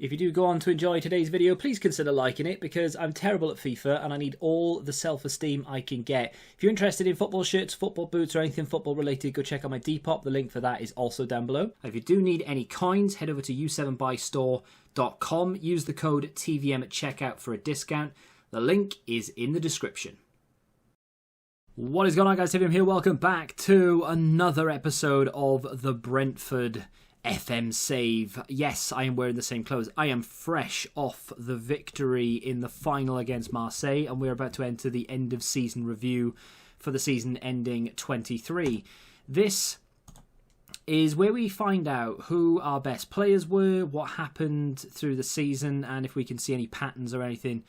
If you do go on to enjoy today's video, please consider liking it because I'm terrible at FIFA and I need all the self-esteem I can get. If you're interested in football shirts, football boots or anything football related, go check out my Depop. The link for that is also down below. If you do need any coins, head over to u7buystore.com. Use the code TVM at checkout for a discount. The link is in the description. What is going on, guys? TVM here. Welcome back to another episode of the Brentford FM save. Yes, I am wearing the same clothes. I am fresh off the victory in the final against Marseille, and we're about to enter the end of season review for the season ending 23. This is where we find out who our best players were, what happened through the season, and if we can see any patterns or anything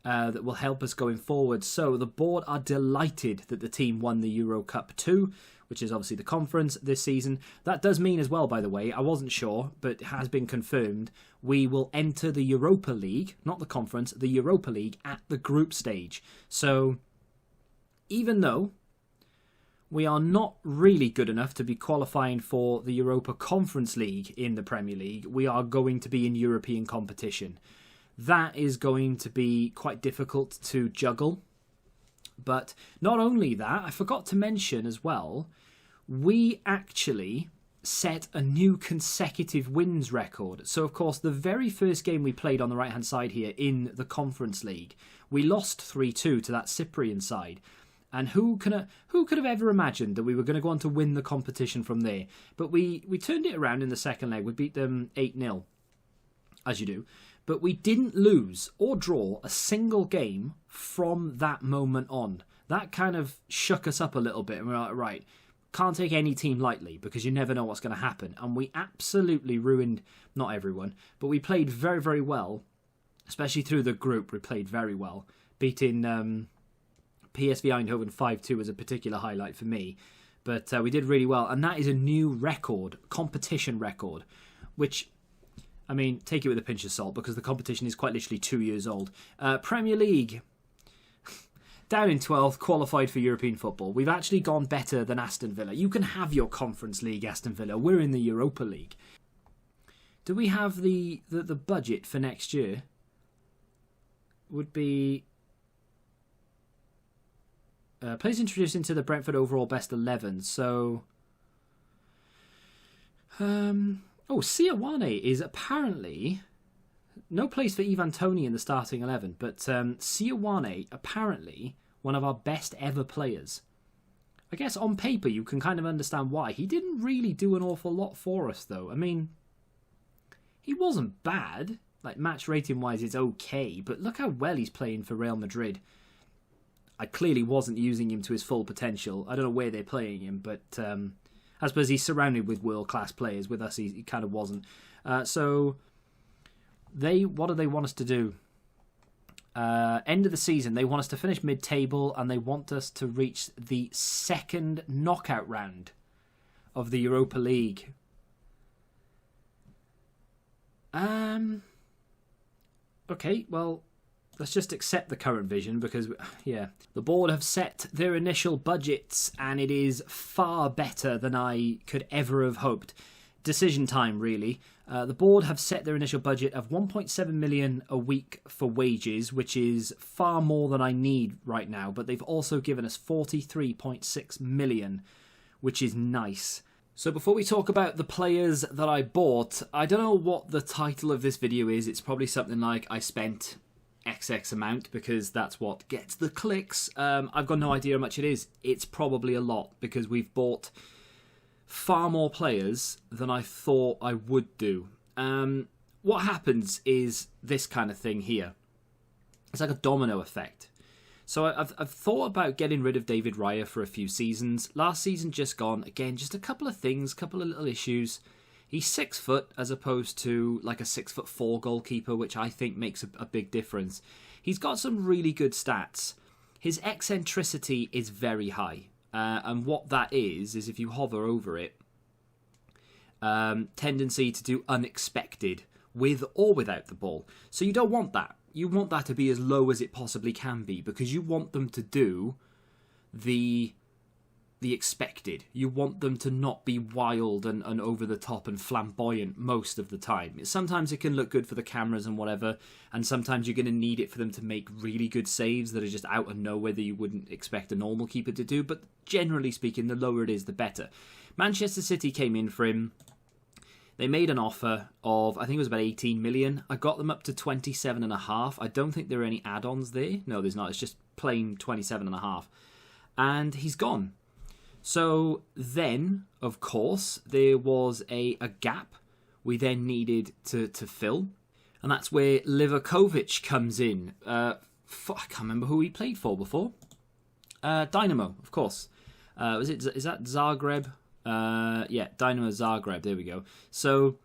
that will help us going forward. So the board are delighted that the team won the Euro Cup 2, which is obviously the conference this season. That does mean as well, by the way, I wasn't sure, but it has been confirmed, we will enter the Europa League, not the conference, the Europa League at the group stage. So even though we are not really good enough to be qualifying for the Europa Conference League in the Premier League, we are going to be in European competition. That is going to be quite difficult to juggle. But not only that, I forgot to mention as well, we actually set a new consecutive wins record. So, of course, the very first game we played on the right-hand side here in the Conference League, we lost 3-2 to that Cyprian side. And who could have ever imagined that we were going to go on to win the competition from there? But we turned it around in the second leg. We beat them 8-0, as you do. But we didn't lose or draw a single game from that moment on. That kind of shook us up a little bit. And we're like, right, can't take any team lightly because you never know what's going to happen. And we absolutely ruined, not everyone, but we played very, very well. Especially through the group, we played very well. Beating PSV Eindhoven 5-2 was a particular highlight for me. But we did really well. And that is a new record, competition record, which, I mean, take it with a pinch of salt because the competition is quite literally 2 years old. Premier League, down in 12th, qualified for European football. We've actually gone better than Aston Villa. You can have your Conference League, Aston Villa. We're in the Europa League. Do we have the budget for next year? Would be players introduced into the Brentford overall best 11. So, oh, Sioane is apparently no place for Ivan Toney in the starting 11, but Sioane apparently one of our best ever players. I guess on paper you can kind of understand why. He didn't really do an awful lot for us though. I mean, he wasn't bad. Like match rating wise it's okay, but look how well he's playing for Real Madrid. I clearly wasn't using him to his full potential. I don't know where they're playing him, but I suppose he's surrounded with world-class players. With us, he kind of wasn't. So, what do they want us to do? End of the season, they want us to finish mid-table, and they want us to reach the second knockout round of the Europa League. Okay, well, let's just accept the current vision because, yeah, the board have set their initial budgets and it is far better than I could ever have hoped. Decision time, really. The board have set their initial budget of 1.7 million a week for wages, which is far more than I need right now, but they've also given us 43.6 million, which is nice. So before we talk about the players that I bought, I don't know what the title of this video is. It's probably something like I spent XX amount because that's what gets the clicks. I've got no idea how much it is. It's probably a lot because we've bought far more players than I thought I would do. What happens is this kind of thing here. It's like a domino effect. So I've thought about getting rid of David Raya for a few seasons. Last season just gone. Again, just a couple of things, couple of little issues. He's 6 foot as opposed to like a 6'4" goalkeeper, which I think makes a big difference. He's got some really good stats. His eccentricity is very high. And what that is if you hover over it, tendency to do unexpected with or without the ball. So you don't want that. You want that to be as low as it possibly can be because you want them to do the the expected. You want them to not be wild and over the top and flamboyant most of the time. Sometimes it can look good for the cameras and whatever, and sometimes you're going to need it for them to make really good saves that are just out of nowhere that you wouldn't expect a normal keeper to do, but generally speaking, the lower it is, the better. Manchester City came in for him. They made an offer of, I think it was about 18 million. I got them up to 27.5. I don't think there are any add-ons there. No, there's not. It's just plain 27.5. And he's gone. So then, of course, there was a gap we then needed to fill. And that's where Livakovic comes in. I can't remember who he played for before. Dynamo, of course. Is that Zagreb? Yeah, Dynamo Zagreb. There we go. So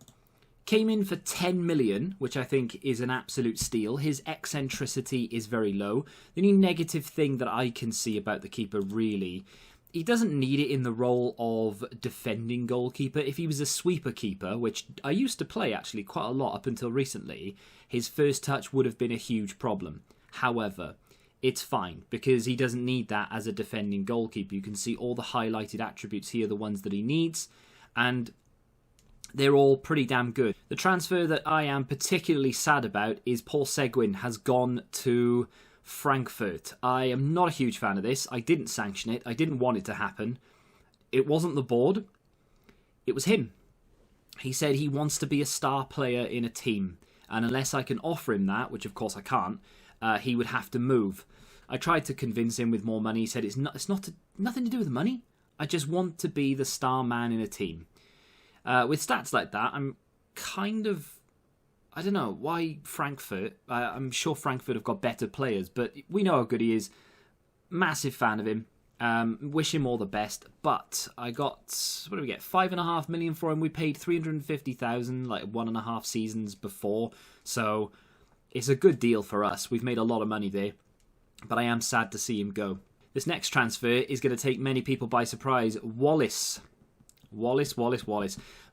came in for 10 million, which I think is an absolute steal. His eccentricity is very low. The only negative thing that I can see about the keeper, really, he doesn't need it in the role of defending goalkeeper. If he was a sweeper keeper, which I used to play actually quite a lot up until recently, his first touch would have been a huge problem. However, it's fine because he doesn't need that as a defending goalkeeper. You can see all the highlighted attributes here, the ones that he needs, and they're all pretty damn good. The transfer that I am particularly sad about is Paul Seguin has gone to Frankfurt. I am not a huge fan of this. I didn't sanction it. I didn't want it to happen. It wasn't the board. It was him. He said he wants to be a star player in a team, and unless I can offer him that, which of course I can't, he would have to move. I tried to convince him with more money. He said it's nothing to do with the money. I just want to be the star man in a team. With stats like that, I'm kind of, I don't know why Frankfurt. I'm sure Frankfurt have got better players, but we know how good he is. Massive fan of him. Wish him all the best. But I got, what did we get? 5.5 million for him. We paid 350,000 like 1.5 seasons before. So it's a good deal for us. We've made a lot of money there. But I am sad to see him go. This next transfer is going to take many people by surprise. Wallace.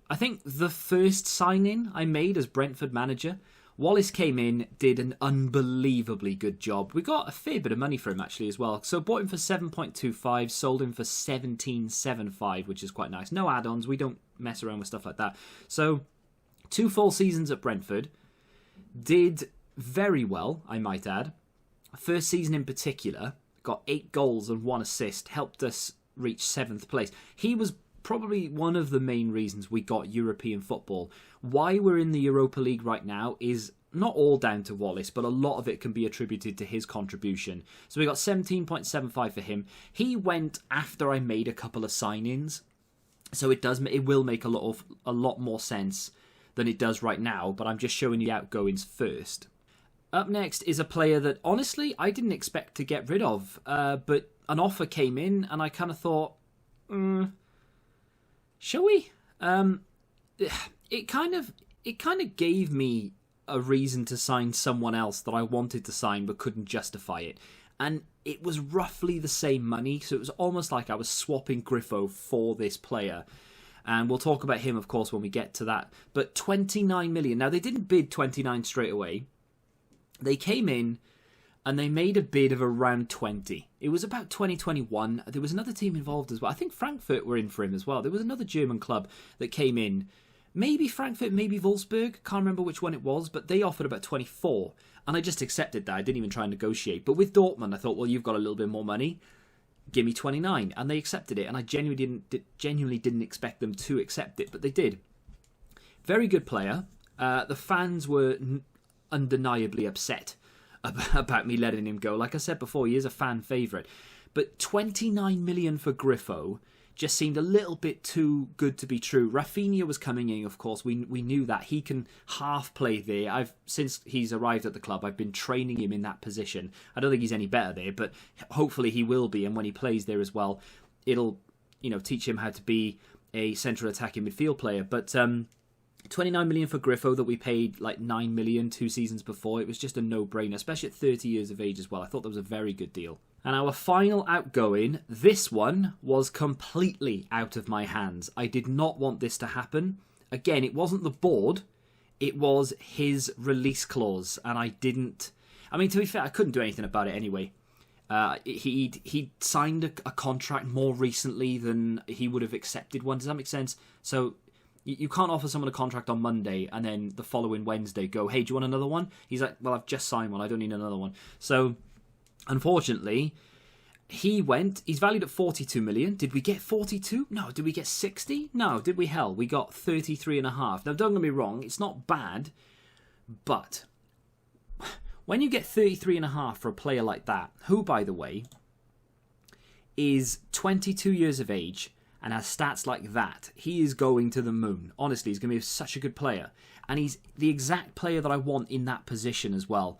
I think the first signing I made as Brentford manager, Wallace came in, did an unbelievably good job. We got a fair bit of money for him actually as well. So bought him for 7.25, sold him for 17.75, which is quite nice. No add-ons, we don't mess around with stuff like that. So 2 full seasons at Brentford, did very well, I might add. First season in particular, got 8 goals and 1 assist, helped us reach 7th place. He was probably one of the main reasons we got European football. Why we're in the Europa League right now is not all down to Wallace, but a lot of it can be attributed to his contribution. So we got 17.75 for him. He went after I made a couple of signings, so it will make a lot more sense than it does right now, but I'm just showing you outgoings first. Up next is a player that, honestly, I didn't expect to get rid of, but an offer came in, and I kind of thought, shall we? It kind of gave me a reason to sign someone else that I wanted to sign but couldn't justify it. And it was roughly the same money, so it was almost like I was swapping Griffo for this player. And we'll talk about him, of course, when we get to that. But 29 million. Now, they didn't bid 29 straight away. They came in and they made a bid of around 20. It was about 2021. There was another team involved as well. I think Frankfurt were in for him as well. There was another German club that came in. Maybe Frankfurt, maybe Wolfsburg. Can't remember which one it was, but they offered about 24. And I just accepted that. I didn't even try and negotiate. But with Dortmund, I thought, well, you've got a little bit more money. Give me 29. And they accepted it. And I genuinely didn't expect them to accept it, but they did. Very good player. The fans were undeniably upset about me letting him go. Like I said before, he is a fan favourite. But 29 million for Griffo just seemed a little bit too good to be true. Rafinha was coming in, of course. We knew that. He can half play there. Since he's arrived at the club, I've been training him in that position. I don't think he's any better there, but hopefully he will be. And when he plays there as well, it'll teach him how to be a central attacking midfield player. But 29 million for Griffo that we paid like 9 million 2 seasons before. It was just a no-brainer, especially at 30 years of age as well. I thought that was a very good deal. And our final outgoing, this one was completely out of my hands. I did not want this to happen. Again, it wasn't the board. It was his release clause. And to be fair, I couldn't do anything about it anyway. He signed a contract more recently than he would have accepted one. Does that make sense? So you can't offer someone a contract on Monday and then the following Wednesday go, hey, do you want another one? He's like, well, I've just signed one. I don't need another one. So unfortunately, he's valued at 42 million. Did we get 42? No. Did we get 60? No. Did we? Hell, we got 33.5. Now, don't get me wrong. It's not bad, but when you get 33.5 for a player like that, who, by the way, is 22 years of age and has stats like that, he is going to the moon. Honestly, he's going to be such a good player. And he's the exact player that I want in that position as well.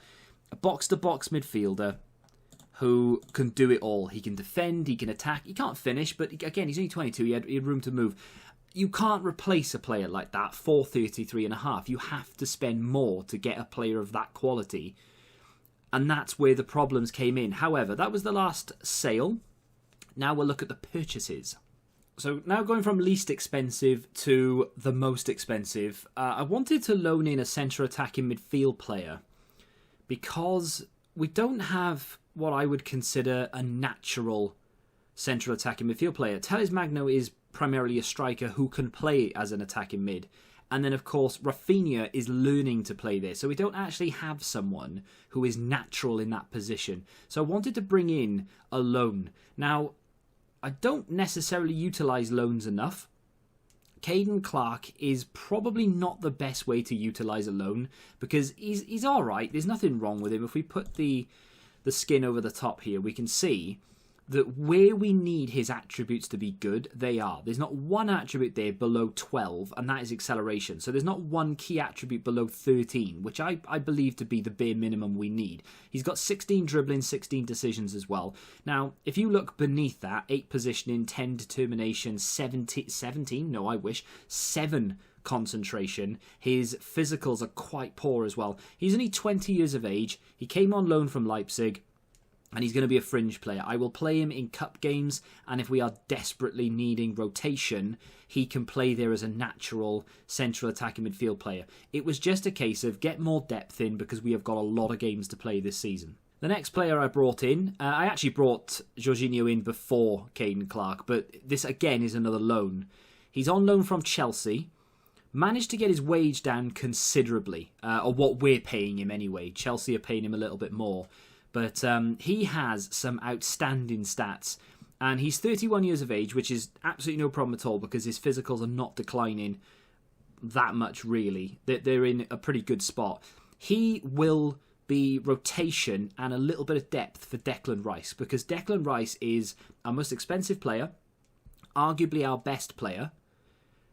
A box-to-box midfielder who can do it all. He can defend, he can attack. He can't finish, but again, he's only 22. He had room to move. You can't replace a player like that for 33.5. You have to spend more to get a player of that quality. And that's where the problems came in. However, that was the last sale. Now we'll look at the purchases. So now going from least expensive to the most expensive, I wanted to loan in a centre attacking midfield player because we don't have what I would consider a natural central attacking midfield player. Telles Magno is primarily a striker who can play as an attacking mid. And then, of course, Rafinha is learning to play there. So we don't actually have someone who is natural in that position. So I wanted to bring in a loan. Now, I don't necessarily utilise loans enough. Caden Clark is probably not the best way to utilise a loan because he's all right. There's nothing wrong with him. If we put the skin over the top here, we can see that where we need his attributes to be good, they are. There's not one attribute there below 12, and that is acceleration. So there's not one key attribute below 13, which I believe to be the bare minimum we need. He's got 16 dribbling, 16 decisions as well. Now, if you look beneath that, 8 positioning, 10 determination, 7 concentration. His physicals are quite poor as well. He's only 20 years of age. He came on loan from Leipzig. And he's going to be a fringe player. I will play him in cup games, and if we are desperately needing rotation, he can play there as a natural central attacking midfield player. It was just a case of get more depth in because we have got a lot of games to play this season. The next player I brought in, I actually brought Serginio in before Caden Clark, but this again is another loan. He's on loan from Chelsea. Managed to get his wage down considerably, or what we're paying him anyway. Chelsea are paying him a little bit more. But he has some outstanding stats. And he's 31 years of age, which is absolutely no problem at all because his physicals are not declining that much, really. They're in a pretty good spot. He will be rotation and a little bit of depth for Declan Rice because Declan Rice is our most expensive player, arguably our best player.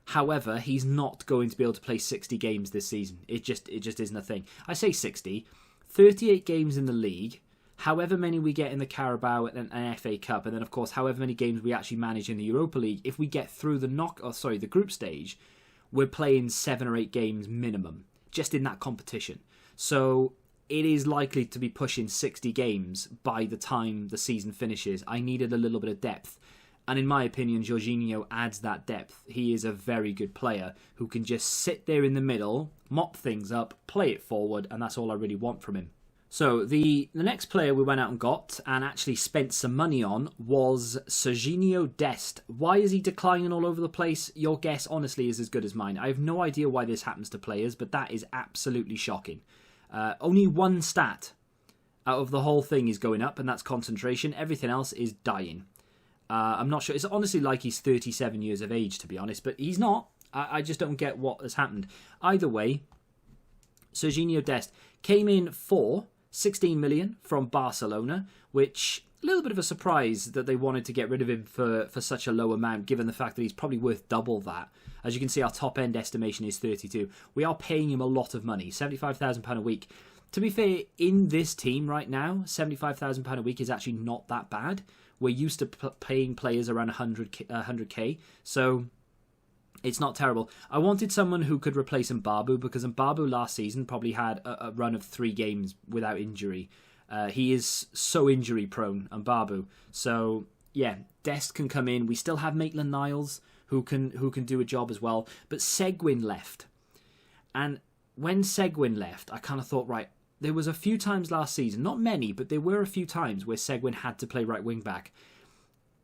However, he's not going to be able to play 60 games this season. It just isn't a thing. I say 60, 38 games in the league. However many we get in the Carabao and FA Cup, and then of course however many games we actually manage in the Europa League, if we get through the group stage, we're playing 7 or 8 games minimum, just in that competition. So it is likely to be pushing 60 games by the time the season finishes. I needed a little bit of depth. And in my opinion, Serginio adds that depth. He is a very good player who can just sit there in the middle, mop things up, play it forward, and that's all I really want from him. So the next player we went out and got and actually spent some money on was Serginio Dest. Why is he declining all over the place? Your guess, honestly, is as good as mine. I have no idea why this happens to players, but that is absolutely shocking. Only one stat out of the whole thing is going up, and that's concentration. Everything else is dying. I'm not sure. It's honestly like he's 37 years of age, to be honest, but he's not. I just don't get what has happened. Either way, Serginio Dest came in for 16 million from Barcelona, which a little bit of a surprise that they wanted to get rid of him for such a low amount, given the fact that he's probably worth double that. As you can see, our top end estimation is 32. We are paying him a lot of money, £75,000 a week. To be fair, in this team right now, £75,000 a week is actually not that bad. We're used to paying players around 100k, so it's not terrible. I wanted someone who could replace Mbabu because Mbabu last season probably had a run of 3 games without injury. He is so injury prone, Mbabu. So yeah, Dest can come in. We still have Maitland-Niles who can do a job as well. But Seguin left, and when Seguin left, I kind of thought, right, there was a few times last season, not many, but there were a few times where Seguin had to play right wing back.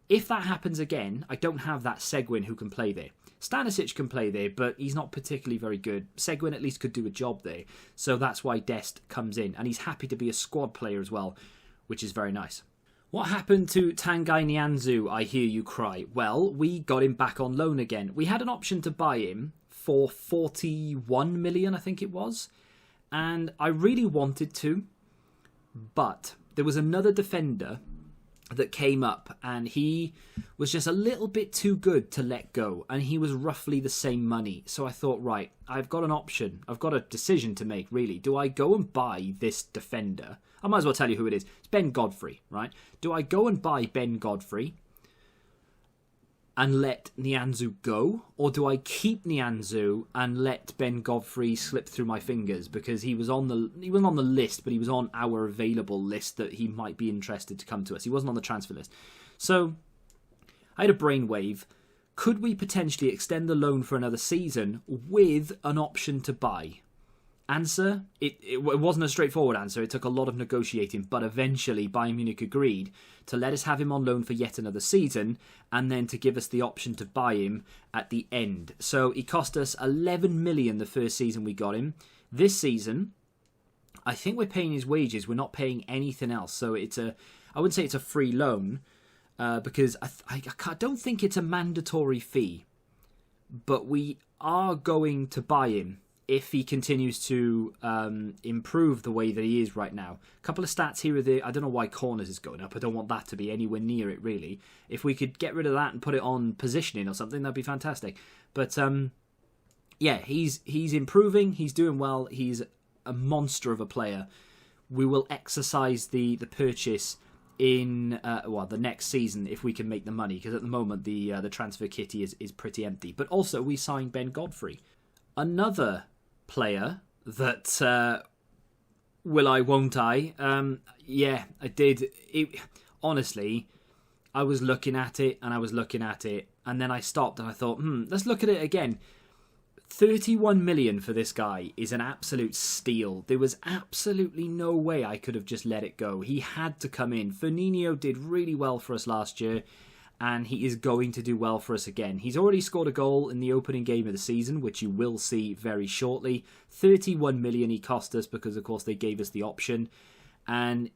If that happens again, I don't have that Seguin who can play there. Stanisic can play there, but he's not particularly very good. Seguin at least could do a job there. So that's why Dest comes in. And he's happy to be a squad player as well, which is very nice. What happened to Tanguy Nianzou, I hear you cry? Well, we got him back on loan again. We had an option to buy him for 41 million, I think it was. And I really wanted to. But there was another defender that came up, and he was just a little bit too good to let go, and he was roughly the same money. So I thought, right, I've got an option. I've got a decision to make, really. Do I go and buy this defender? I might as well tell you who it is. It's Ben Godfrey, right? Do I go and buy Ben Godfrey and let Nianzou go? Or do I keep Nianzou and let Ben Godfrey slip through my fingers? Because he wasn't on the list, but he was on our available list that he might be interested to come to us. He wasn't on the transfer list. So I had a brainwave. Could we potentially extend the loan for another season with an option to buy? Answer, it wasn't a straightforward answer. It took a lot of negotiating, but eventually Bayern Munich agreed to let us have him on loan for yet another season and then to give us the option to buy him at the end. So he cost us 11 million the first season we got him. This season, I think we're paying his wages. We're not paying anything else. So I wouldn't say it's a free loan because I don't think it's a mandatory fee. But we are going to buy him if he continues to improve the way that he is right now. A couple of stats here or there. I don't know why corners is going up. I don't want that to be anywhere near it, really. If we could get rid of that and put it on positioning or something, that'd be fantastic. But, yeah, he's improving. He's doing well. He's a monster of a player. We will exercise the purchase in the next season if we can make the money, because at the moment the transfer kitty is pretty empty. But also, we signed Ben Godfrey. Another player that will I, won't I? Yeah, I did. Honestly, I was looking at it and I was looking at it, and then I stopped and I thought, let's look at it again. 31 million for this guy is an absolute steal. There was absolutely no way I could have just let it go. He had to come in. Firmino did really well for us last year, and he is going to do well for us again. He's already scored a goal in the opening game of the season, which you will see very shortly. 31 million he cost us because, of course, they gave us the option. And,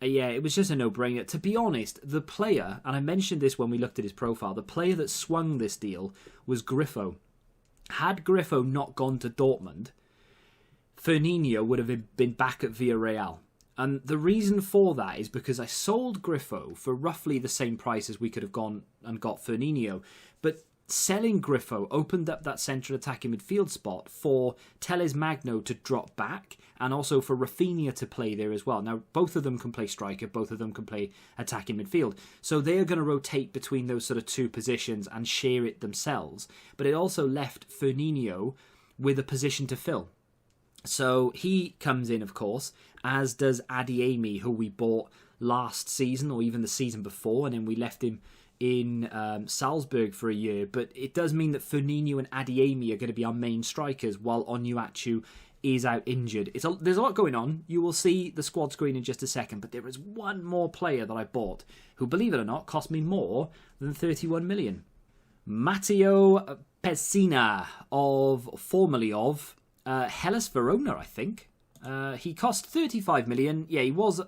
yeah, it was just a no-brainer. To be honest, the player, and I mentioned this when we looked at his profile, the player that swung this deal was Griffo. Had Griffo not gone to Dortmund, Firmino would have been back at Villarreal. And the reason for that is because I sold Griffo for roughly the same price as we could have gone and got Firmino. But selling Griffo opened up that central attacking midfield spot for Teles Magno to drop back and also for Rafinha to play there as well. Now, both of them can play striker, both of them can play attacking midfield. So they are going to rotate between those sort of two positions and share it themselves. But it also left Firmino with a position to fill. So he comes in, of course, as does Adeyemi, who we bought last season or even the season before, and then we left him in Salzburg for a year. But it does mean that Firmino and Adeyemi are going to be our main strikers, while Onuachu is out injured. There's a lot going on. You will see the squad screen in just a second, but there is one more player that I bought who, believe it or not, cost me more than 31 million. Matteo Pessina, formerly of Hellas Verona, I think. He cost 35 million. Yeah, he was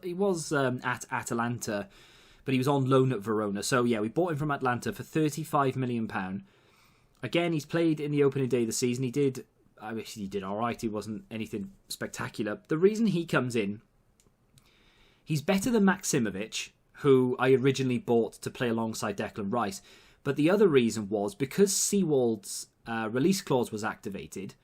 at Atalanta, but he was on loan at Verona. So yeah, we bought him from Atlanta for £35 million. Again, he's played in the opening day of the season. He did all right. He wasn't anything spectacular. The reason he comes in, he's better than Maksimovic, who I originally bought to play alongside Declan Rice. But the other reason was because Seawald's release clause was activated,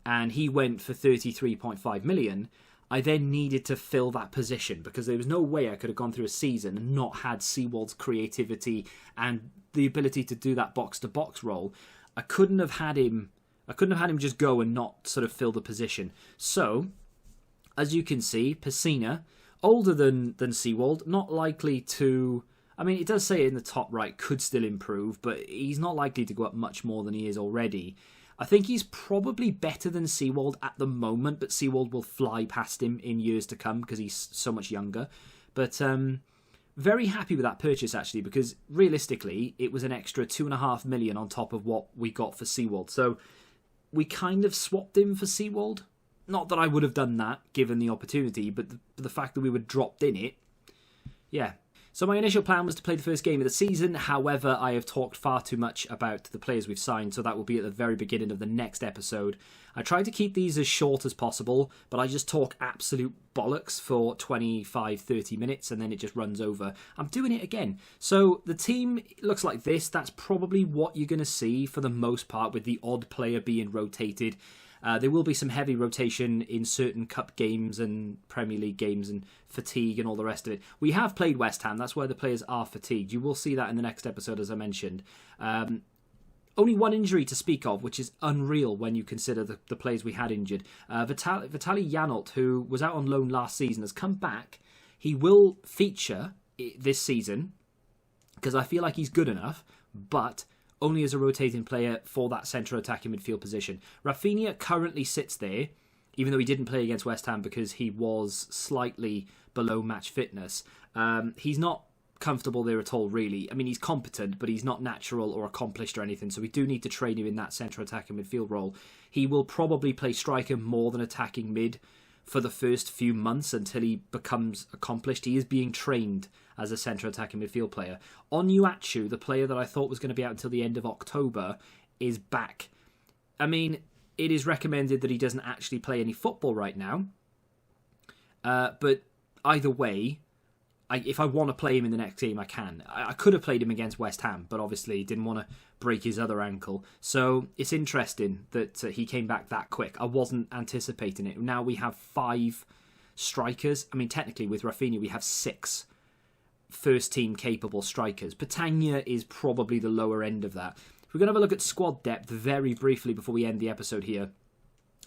and he went for 33.5 million, I then needed to fill that position because there was no way I could have gone through a season and not had Seawald's creativity and the ability to do that box-to-box role. I couldn't have had him just go and not sort of fill the position. So, as you can see, Pessina, older than Seawald, not likely to... I mean, it does say in the top right, could still improve, but he's not likely to go up much more than he is already. I think he's probably better than Seawald at the moment, but Seawald will fly past him in years to come because he's so much younger. But very happy with that purchase, actually, because realistically, it was an extra 2.5 million on top of what we got for Seawald. So we kind of swapped him for Seawald. Not that I would have done that, given the opportunity, but the fact that we were dropped in it, yeah. So my initial plan was to play the first game of the season. However, I have talked far too much about the players we've signed, so that will be at the very beginning of the next episode. I tried to keep these as short as possible, but I just talk absolute bollocks for 25, 30 minutes, and then it just runs over. I'm doing it again. So the team looks like this. That's probably what you're going to see for the most part, with the odd player being rotated. There will be some heavy rotation in certain cup games and Premier League games and fatigue and all the rest of it. We have played West Ham. That's why the players are fatigued. You will see that in the next episode, as I mentioned. Only one injury to speak of, which is unreal when you consider the players we had injured. Vitaly Janelt, who was out on loan last season, has come back. He will feature this season because I feel like he's good enough, but only as a rotating player for that central attacking midfield position. Rafinha currently sits there, even though he didn't play against West Ham because he was slightly below match fitness. He's not comfortable there at all, really. I mean, he's competent, but he's not natural or accomplished or anything, so we do need to train him in that central attacking midfield role. He will probably play striker more than attacking mid for the first few months until he becomes accomplished. He is being trained as a central attacking midfield player. Onuachu, the player that I thought was going to be out until the end of October, is back. I mean, it is recommended that he doesn't actually play any football right now. But either way, if I want to play him in the next game, I can. I could have played him against West Ham, but obviously didn't want to break his other ankle. So it's interesting that he came back that quick. I wasn't anticipating it. Now we have 5 strikers. I mean, technically with Rafinha, we have 6 first-team capable strikers. Patagna is probably the lower end of that. We're going to have a look at squad depth very briefly before we end the episode here.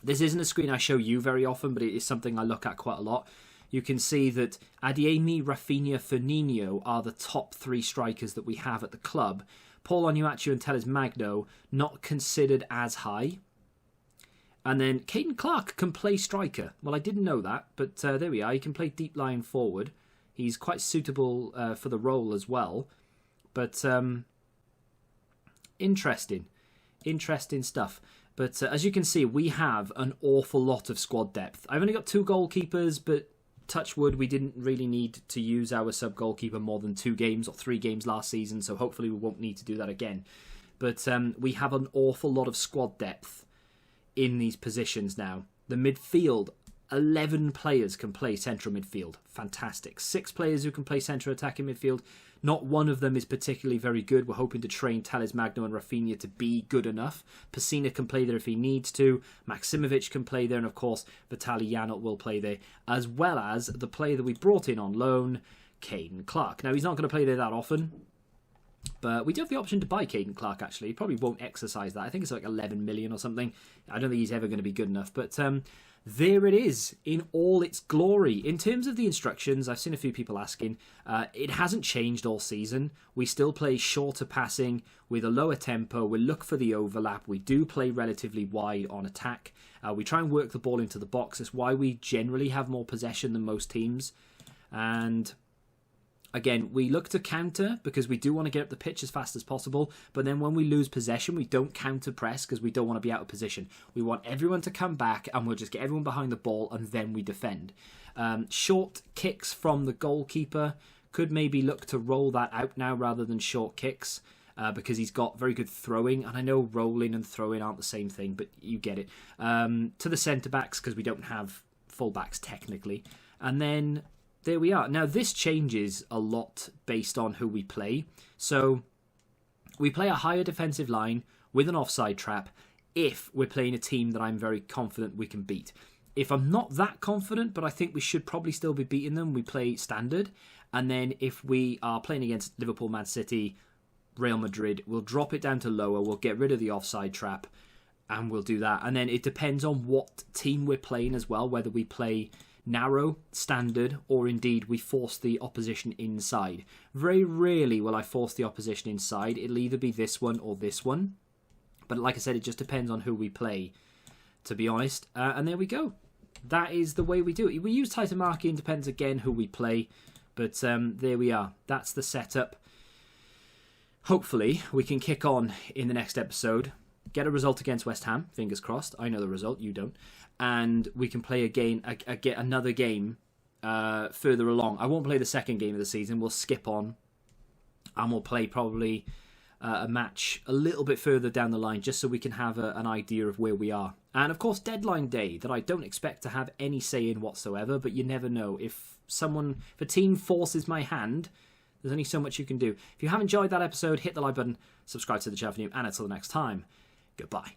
This isn't a screen I show you very often, but it is something I look at quite a lot. You can see that Adeyemi, Rafinha, Firmino are the top 3 strikers that we have at the club. Paul Onuachu and Telles Magno not considered as high. And then Caden Clark can play striker. Well, I didn't know that, but there we are. He can play deep line forward. He's quite suitable for the role as well. But interesting stuff. But as you can see, we have an awful lot of squad depth. I've only got 2 goalkeepers, but touch wood, we didn't really need to use our sub-goalkeeper more than 2 games or 3 games last season, so hopefully we won't need to do that again. But we have an awful lot of squad depth in these positions now. The midfield, 11 players can play central midfield. Fantastic. 6 players who can play central attacking midfield. Not one of them is particularly very good. We're hoping to train Telles Magno and Rafinha to be good enough. Pessina can play there if he needs to. Maksimovic can play there. And of course, Vitaly Janelt will play there. As well as the player that we brought in on loan, Caden Clark. Now, he's not going to play there that often. But we do have the option to buy Caden Clark, actually. He probably won't exercise that. I think it's like 11 million or something. I don't think he's ever going to be good enough. But there it is in all its glory. In terms of the instructions, I've seen a few people asking. It hasn't changed all season. We still play shorter passing with a lower tempo. We look for the overlap. We do play relatively wide on attack. We try and work the ball into the box. It's why we generally have more possession than most teams. And again, we look to counter because we do want to get up the pitch as fast as possible. But then when we lose possession, we don't counter press because we don't want to be out of position. We want everyone to come back and we'll just get everyone behind the ball and then we defend. Short kicks from the goalkeeper. Could maybe look to roll that out now rather than short kicks because he's got very good throwing. And I know rolling and throwing aren't the same thing, but you get it. To the centre-backs because we don't have full-backs technically. And then there we are. Now, this changes a lot based on who we play. So, we play a higher defensive line with an offside trap if we're playing a team that I'm very confident we can beat. If I'm not that confident, but I think we should probably still be beating them, we play standard. And then if we are playing against Liverpool, Man City, Real Madrid, we'll drop it down to lower, we'll get rid of the offside trap, and we'll do that. And then it depends on what team we're playing as well, whether we play narrow, standard, or indeed we force the opposition inside. Very rarely will I force the opposition inside. It'll either be this one or this one. But like I said, it just depends on who we play, to be honest. And there we go. That is the way we do it. We use title marking, depends again who we play. But there we are. That's the setup. Hopefully, we can kick on in the next episode. Get a result against West Ham. Fingers crossed. I know the result. You don't. And we can play another game further along. I won't play the second game of the season. We'll skip on. And we'll play probably a match a little bit further down the line, just so we can have an idea of where we are. And of course, deadline day, that I don't expect to have any say in whatsoever, but you never know. If a team forces my hand, there's only so much you can do. If you have enjoyed that episode, hit the like button, subscribe to the channel, and until the next time, goodbye.